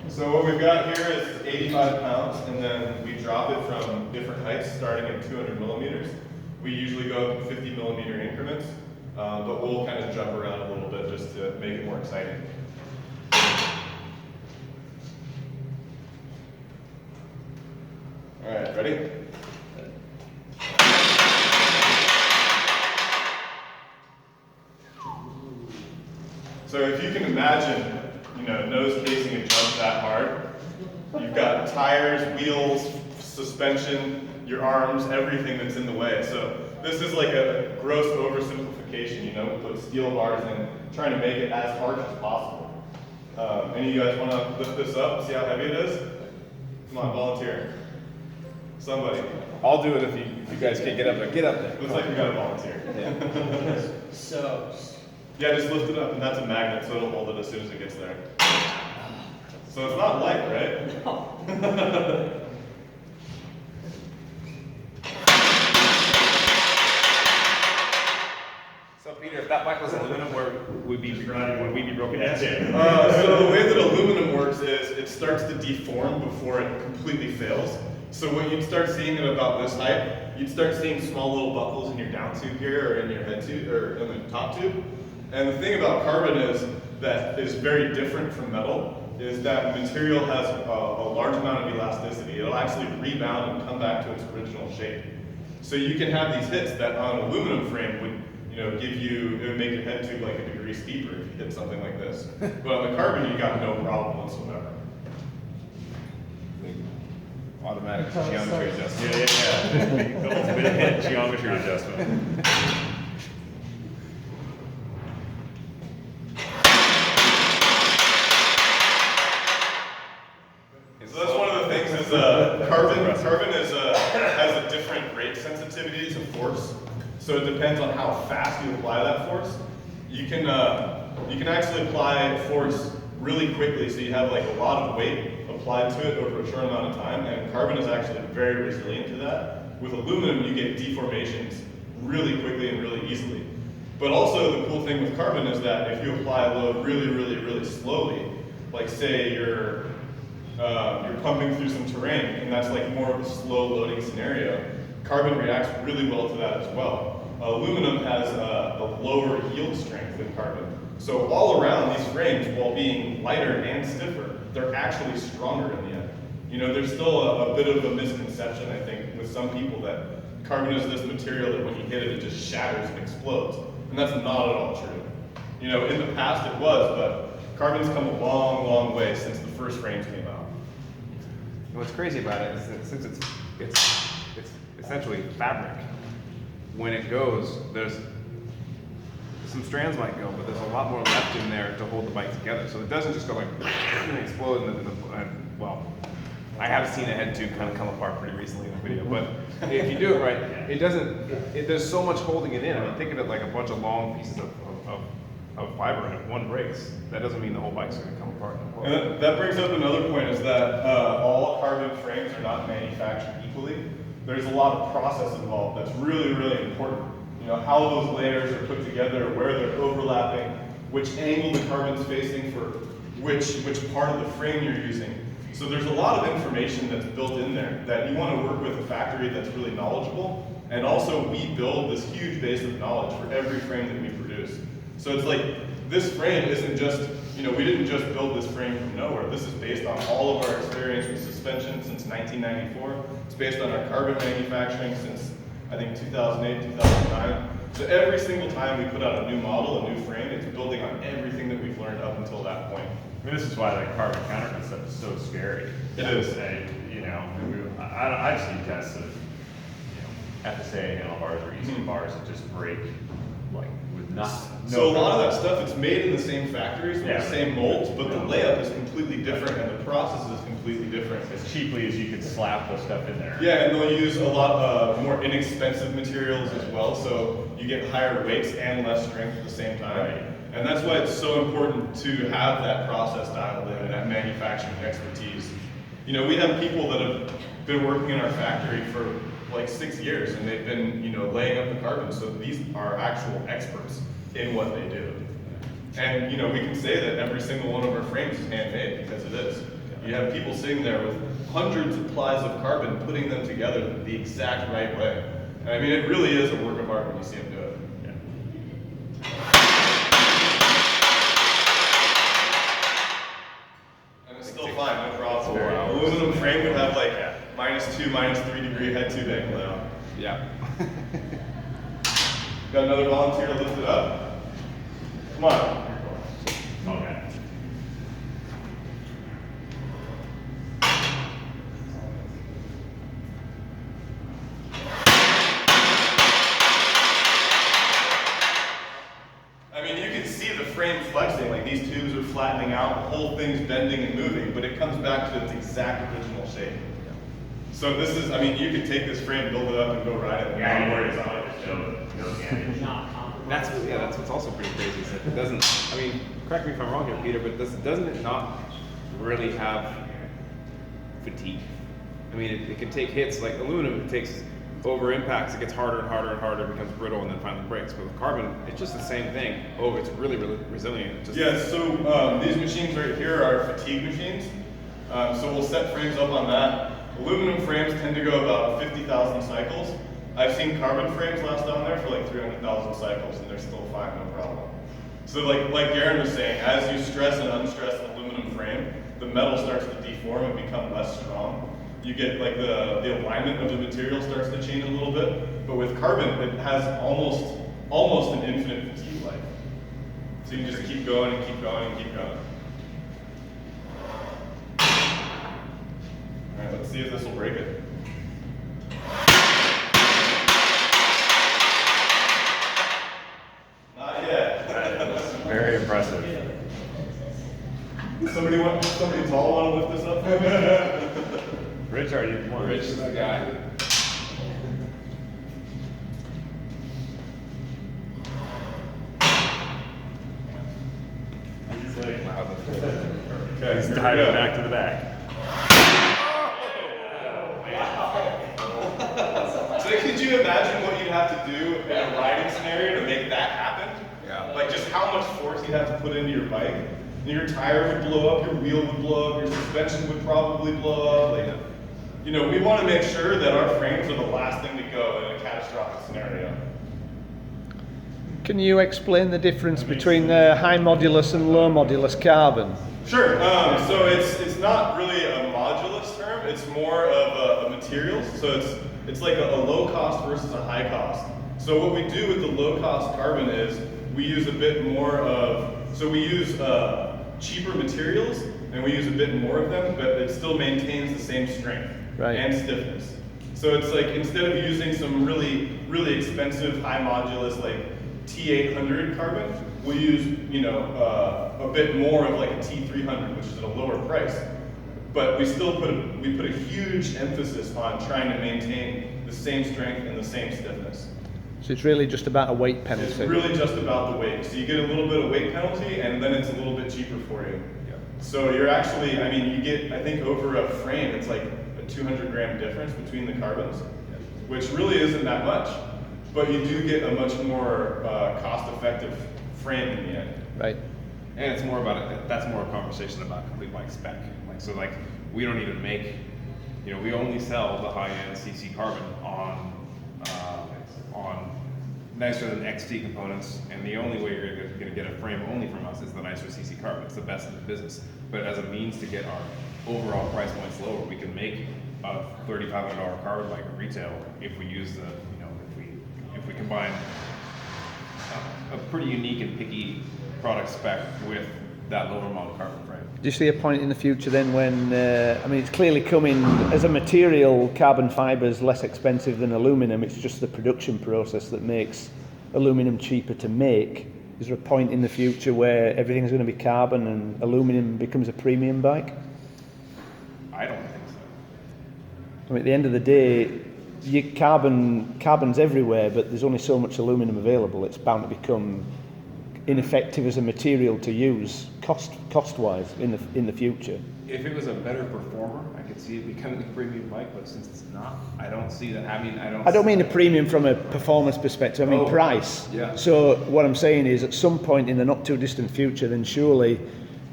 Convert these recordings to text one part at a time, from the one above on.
So what we've got here is 85 pounds, and then we drop it from different heights, starting at 200 millimeters. We usually go up in 50 millimeter increments, but we'll kind of jump around a little bit just to make it more exciting. All right, ready? So if you can imagine, nose casing a jump that hard, you've got tires, wheels, suspension, your arms, everything that's in the way. So this is like a gross oversimplification, we put steel bars in, trying to make it as hard as possible. Any of you guys want to lift this up, see how heavy it is? Come on, volunteer. Somebody. I'll do it if you guys can't get up there. Get up there. Looks like we got a volunteer. Yeah. So. Yeah, just lift it up, and that's a magnet, so it'll hold it as soon as it gets there. So it's not light, right? No. So Peter, if that bike was aluminum, would we be broken down? So the way that aluminum works is it starts to deform before it completely fails. So when you'd start seeing it about this height, you'd start seeing small little buckles in your down tube here, or in your head tube, or in the top tube. And the thing about carbon is very different from metal, is that material has a large amount of elasticity. It'll actually rebound and come back to its original shape. So you can have these hits that on an aluminum frame would it would make your head tube like a degree steeper if you hit something like this. But on the carbon, you got no problem whatsoever. Automatic geometry adjustment. Yeah. A little bit of head geometry adjustment. So that's one of the things is carbon has a different rate sensitivity to force. So it depends on how fast you apply that force. You can actually apply force really quickly, so you have like a lot of weight applied to it over a short amount of time, and carbon is actually very resilient to that. With aluminum, you get deformations really quickly and really easily. But also the cool thing with carbon is that if you apply a load really, really, really slowly, like say you're pumping through some terrain, and that's like more of a slow loading scenario, carbon reacts really well to that as well. Aluminum has a lower yield strength than carbon. So all around these frames, while being lighter and stiffer, they're actually stronger in the end. There's still a bit of a misconception, I think, with some people that carbon is this material that when you hit it, it just shatters and explodes. And that's not at all true. In the past it was, but carbon's come a long, long way since the first frames came out. And what's crazy about it is that since it's essentially fabric, when it goes, there's some strands might go, but there's a lot more left in there to hold the bike together. So it doesn't just go like and explode. Well, I have seen a head tube kind of come apart pretty recently in a video, but if you do it right, it doesn't. There's so much holding it in. I mean, think of it like a bunch of long pieces of fiber, and if one breaks, that doesn't mean the whole bike's going to come apart. And that brings up another point, is that all carbon frames are not manufactured equally. There's a lot of process involved that's really, really important. How those layers are put together, where they're overlapping, which angle the carbon's facing for which part of the frame you're using. So there's a lot of information that's built in there that you want to work with a factory that's really knowledgeable. And also we build this huge base of knowledge for every frame that we produce. So it's like, this frame isn't just, we didn't just build this frame from nowhere. This is based on all of our experience with suspension since 1994. It's based on our carbon manufacturing since, I think, 2008, 2009. So every single time we put out a new model, a new frame, it's building on everything that we've learned up until that point. I mean, this is why like carbon counterfeit stuff is so scary. It is. I've seen tests of, FSA handlebars or EC bars that just break like with So a lot of that stuff, it's made in the same factories with the same molds, but the layup is completely different and the process is completely different. As cheaply as you could slap the stuff in there. Yeah, and they'll use a lot of more inexpensive materials as well, so you get higher weights and less strength at the same time. Right. And that's why it's so important to have that process dialed in and that manufacturing expertise. We have people that have been working in our factory for like 6 years, and they've been, laying up the carbon. So these are actual experts in what they do. And, we can say that every single one of our frames is handmade because it is. You have people sitting there with hundreds of plies of carbon, putting them together the exact right way. And I mean, it really is a work of art when you see them do it. And it's still fine, no problem. 4 hours. Aluminum frame would have like -2, -3 degree head tube angle now. Yeah. Got another volunteer to lift it up? Come on. Okay. I mean, you can see the frame flexing, like these tubes are flattening out, the whole thing's bending and moving, but it comes back to its exact original shape. So this is, I mean, you could take this frame, build it up, and go ride it. Yeah, No you worries worry on about it. it. No damage. Not compromised. That's what's also pretty crazy is that it doesn't, I mean, correct me if I'm wrong here, Peter, but doesn't it not really have fatigue? I mean, it can take hits, like aluminum, it takes over impacts, it gets harder and harder and harder, it becomes brittle and then finally breaks. But with carbon, it's just the same thing. Oh, it's really, really resilient. It just, Yeah, so these machines right here are fatigue machines. So we'll set frames up on that. Aluminum frames tend to go about 50,000 cycles. I've seen carbon frames last on there for like 300,000 cycles and they're still fine, no problem. So like Garen was saying, as you stress and unstress an aluminum frame, the metal starts to deform and become less strong. You get like the alignment of the material starts to change a little bit, but with carbon, it has almost an infinite fatigue life. So you can just keep going and keep going and keep going. All right, let's see if this will break it. Not yet. Very impressive. Somebody tall want to lift this up? Rich, are you? Come on. Rich is the guy. Okay, He's here we diving go. back to the back. So could you imagine what you'd have to do in a riding scenario to make that happen? Yeah. Like just how much force you'd have to put into your bike. Your tire would blow up, your wheel would blow up, your suspension would probably blow up. Like, you know, we want to make sure that our frames are the last thing to go in a catastrophic scenario. Can you explain the difference between high modulus and low modulus carbon? Sure. So it's not really a modulus term. It's more of a materials. So it's like a low cost versus a high cost. So what we do with the low cost carbon is we use a bit more of. So we use cheaper materials and we use a bit more of them, but it still maintains the same strength and stiffness. So it's like instead of using some really expensive high modulus like T800 carbon, we'll use a bit more of like a T300, which is at a lower price. But we still put a huge emphasis on trying to maintain the same strength and the same stiffness. So it's really just about a weight It's penalty. really just about the weight. So you get a little bit of weight penalty, and then it's a little bit cheaper for you. So you're actually, I mean, you get, I think over a frame, it's like a 200 gram difference between the carbons, which really isn't that much, but you do get a much more cost-effective frame in the end. Right. And it's more about it. That's more a conversation about complete bike spec. Like so, like we don't even make, we only sell the high-end CC carbon on nicer than XT components, and the only way you're going to get a frame only from us is the nicer CC carbon. It's the best in the business. But as a means to get our overall price points lower, we can make a $3,500 carbon bike at retail if we use the, if we combine a pretty unique and picky product spec with that lower model carbon frame. Do you see a point in the future then when, it's clearly coming, as a material, carbon fibre is less expensive than aluminium, it's just the production process that makes aluminium cheaper to make. Is there a point in the future where everything's going to be carbon and aluminium becomes a premium bike? I don't think so. I mean, at the end of the day, carbon's everywhere, but there's only so much aluminium available. It's bound to become ineffective as a material to use cost-wise in the future. If it was a better performer, I could see it becoming a premium bike, but since it's not, I don't see that. I don't mean a premium from a performance perspective, I mean price. Yeah. So what I'm saying is at some point in the not too distant future, then surely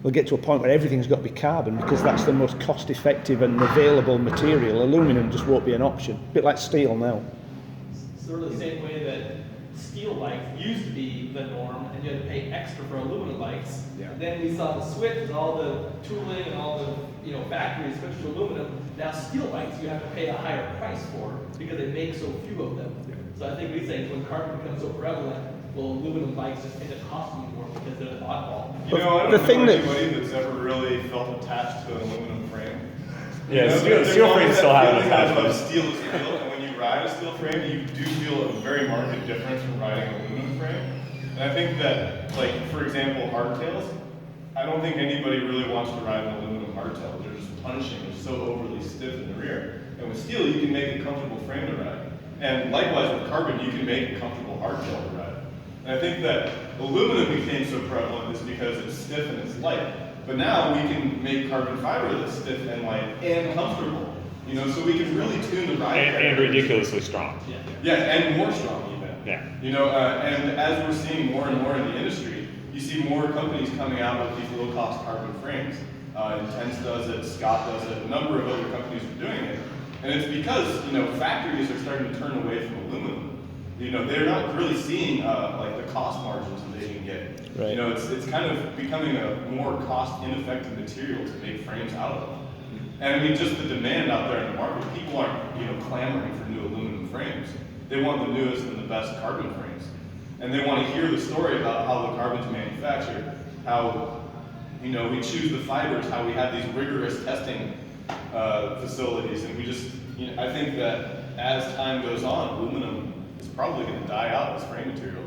we'll get to a point where everything's got to be carbon because that's the most cost-effective and available material. Aluminum just won't be an option. A bit like steel now. Sort of the same way that steel bikes used to be the norm, and you had to pay extra for aluminum bikes. Yeah. Then we saw the switch with all the tooling and all the factories switched to aluminum. Now steel bikes you have to pay a higher price for because they make so few of them. Yeah. So I think we think when carbon becomes so prevalent, well, aluminum bikes just end up costing you more because they're the oddball. You know, I The don't thing know that- anybody that's ever really felt attached to an aluminum frame. Yeah, You know, steel- there's steel always frames that still have an feeling of attachment. Steel is steel, and when you ride a steel frame, you do feel a very marked difference from riding an aluminum frame. And I think that, like, for example, hardtails, I don't think anybody really wants to ride an aluminum hardtail. They're just punishing, they're so overly stiff in the rear. And with steel, you can make a comfortable frame to ride. And likewise with carbon, you can make a comfortable hardtail to ride. And I think that aluminum became so prevalent is because it's stiff and it's light. But now we can make carbon fiber that's stiff and light and comfortable. You know, so we can really tune the ride. And characteristics. ridiculously strong. Yeah, and more strong even. Yeah. You know, and as we're seeing more and more in the industry, you see more companies coming out with these low-cost carbon frames. Intense does it, Scott does it, a number of other companies are doing it. And it's because, factories are starting to turn away from aluminum. You know, they're not really seeing like the cost margins that they can get. Right. You know, it's kind of becoming a more cost-ineffective material to make frames out of. And I mean, just the demand out there in the market, people aren't, clamoring for new aluminum frames. They want the newest and the best carbon frames. And they want to hear the story about how the carbon's manufactured, how, we choose the fibers, how we have these rigorous testing facilities. And we just, I think that as time goes on, aluminum is probably going to die out as frame material.